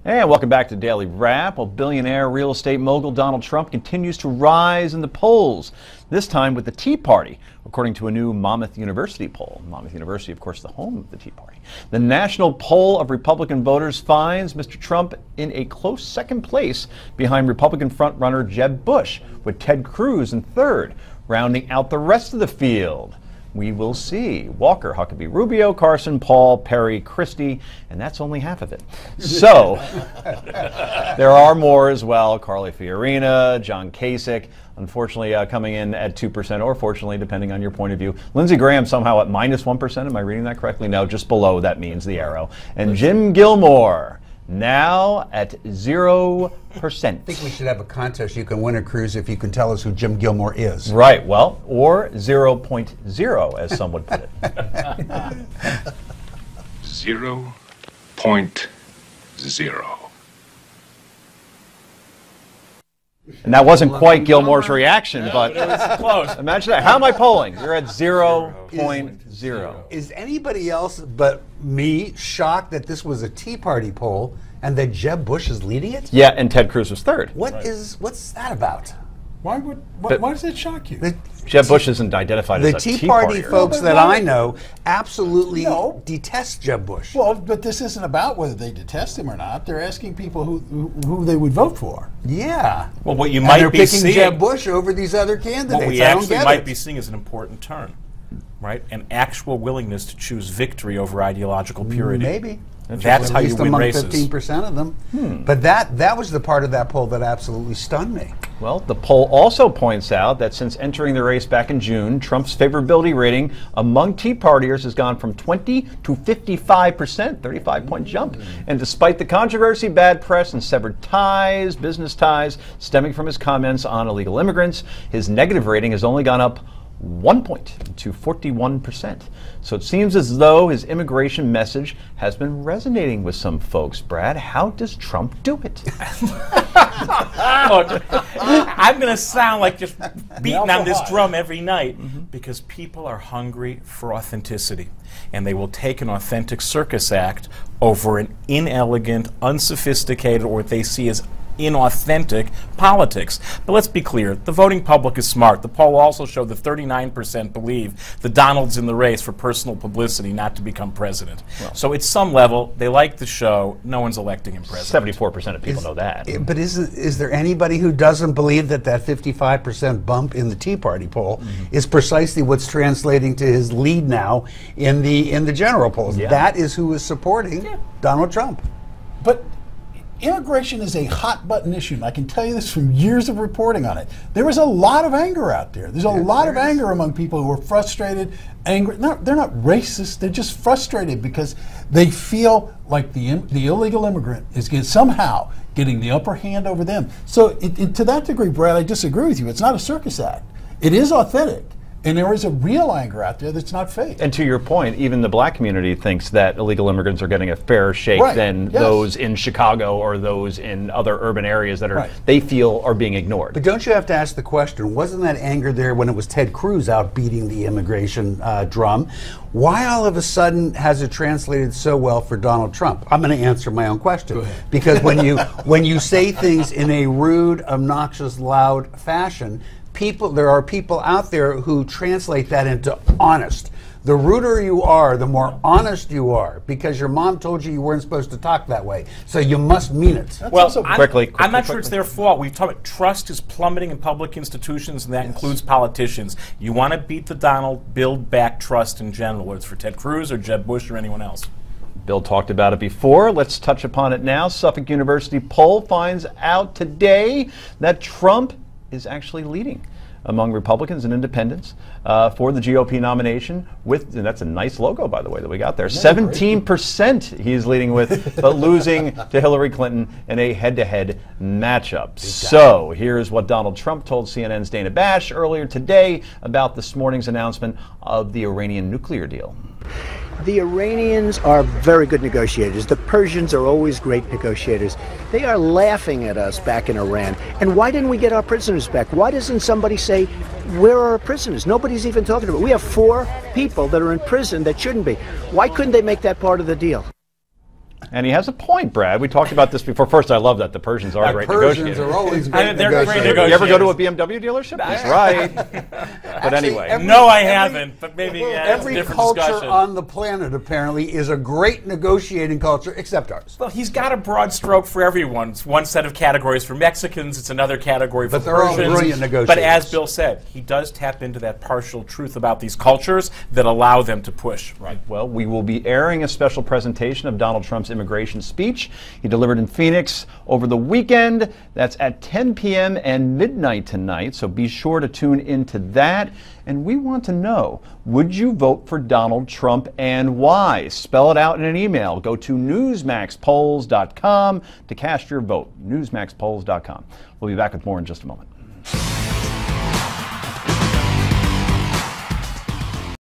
And welcome back to Daily Wrap. Well, billionaire real estate mogul Donald Trump continues to rise in the polls, this time with the Tea Party, according to a new Monmouth University poll. Monmouth University, of course, the home of the Tea Party. The national poll of Republican voters finds Mr. Trump in a close second place behind Republican frontrunner Jeb Bush, with Ted Cruz in third, rounding out the rest of the field. We will see. Walker, Huckabee, Rubio, Carson, Paul, Perry, Christie, and that's only half of it. So, there are more as well. Carly Fiorina, John Kasich, unfortunately coming in at 2%, or fortunately, depending on your point of view. Lindsey Graham somehow at -1%. Am I reading that correctly? No, just below that means the arrow. And Jim Gilmore now at 0%. I think we should have a contest. You can win a cruise if you can tell us who Jim Gilmore is. Right, well, or 0.0, as some would put it. 0.0. And that wasn't quite Gilmore's reaction, but it was close. Imagine that. How am I polling? You're at 0.0. Is anybody else but me shocked that this was a Tea Party poll and that Jeb Bush is leading it? Yeah, and Ted Cruz was third. What's that about? Why does it shock you? Jeb Bush isn't identified as a Tea Party folks that I know absolutely detest Jeb Bush. Well, but this isn't about whether they detest him or not. They're asking people who they would vote for. Yeah. Well, what you and might they're be picking seeing, Jeb Bush over these other candidates. What we I don't actually get might it. be seeing is an important turn, right? An actual willingness to choose victory over ideological purity. Maybe. That's how you win races. 15% of them. But that was the part of that poll that absolutely stunned me. Well, the poll also points out that since entering the race back in June, Trump's favorability rating among Tea Partiers has gone from 20 to 55%, 35-point jump. And despite the controversy, bad press, and severed ties, business ties, stemming from his comments on illegal immigrants, his negative rating has only gone up 1 point to 41%. So it seems as though his immigration message has been resonating with some folks. Brad, how does Trump do it? Look, I'm going to sound like just beating on this drum every night because people are hungry for authenticity. And they will take an authentic circus act over an inelegant, unsophisticated, or what they see as inauthentic politics. But let's be clear, the voting public is smart. The poll also showed that 39% believe that Donald's in the race for personal publicity, not to become president. Well, so at some level, they like the show. No one's electing him president. 74% of people know that. But is there anybody who doesn't believe that 55% bump in the Tea Party poll is precisely what's translating to his lead now in the general polls? Yeah. That is who is supporting Donald Trump. But immigration is a hot button issue, and I can tell you this from years of reporting on it. There is a lot of anger out there. There's a lot of anger among people who are frustrated, angry. No, they're not racist. They're just frustrated because they feel like the illegal immigrant is somehow getting the upper hand over them. So to that degree, Brad, I disagree with you. It's not a circus act. It is authentic. And there is a real anger out there that's not fake. And to your point, even the black community thinks that illegal immigrants are getting a fairer shake than those in Chicago or those in other urban areas that are they feel are being ignored. But don't you have to ask the question, wasn't that anger there when it was Ted Cruz out beating the immigration drum? Why all of a sudden has it translated so well for Donald Trump? I'm going to answer my own question. Because when you say things in a rude, obnoxious, loud fashion, there are people out there who translate that into honest. The ruder you are, the more honest you are, because your mom told you weren't supposed to talk that way. So you must mean it. Well, I'm not sure it's their fault. We've talked about trust is plummeting in public institutions, and that includes politicians. You want to beat the Donald, build back trust in general, whether it's for Ted Cruz or Jeb Bush or anyone else. Bill talked about it before. Let's touch upon it now. Suffolk University poll finds out today that Trump is actually leading among Republicans and independents for the GOP nomination and that's a nice logo, by the way, that we got there. 17% he's leading with, but losing to Hillary Clinton in a head-to-head matchup. So here's what Donald Trump told CNN's Dana Bash earlier today about this morning's announcement of the Iranian nuclear deal. The Iranians are very good negotiators. The Persians are always great negotiators. They are laughing at us back in Iran. And why didn't we get our prisoners back? Why doesn't somebody say, where are our prisoners? Nobody's even talking about it. We have 4 people that are in prison that shouldn't be. Why couldn't they make that part of the deal? And he has a point, Brad. We talked about this before. First, I love that the Persians are great Persians negotiators. are always great They're great negotiators. You ever go to a BMW dealership? That's right. But anyway. No, I haven't, but maybe it's a Every different culture discussion. on the planet apparently is a great negotiating culture, except ours. Well, he's got a broad stroke for everyone. It's one set of categories for Mexicans. It's another category for But they're all Persians. brilliant negotiators. But as Bill said, he does tap into that partial truth about these cultures that allow them to push. Right. Well, we will be airing a special presentation of Donald Trump's immigration speech he delivered in Phoenix over the weekend. That's at 10 p.m. and midnight tonight, so be sure to tune into that. And we want to know, would you vote for Donald Trump and why? Spell it out in an email. Go to newsmaxpolls.com to cast your vote. newsmaxpolls.com. We'll be back with more in just a moment.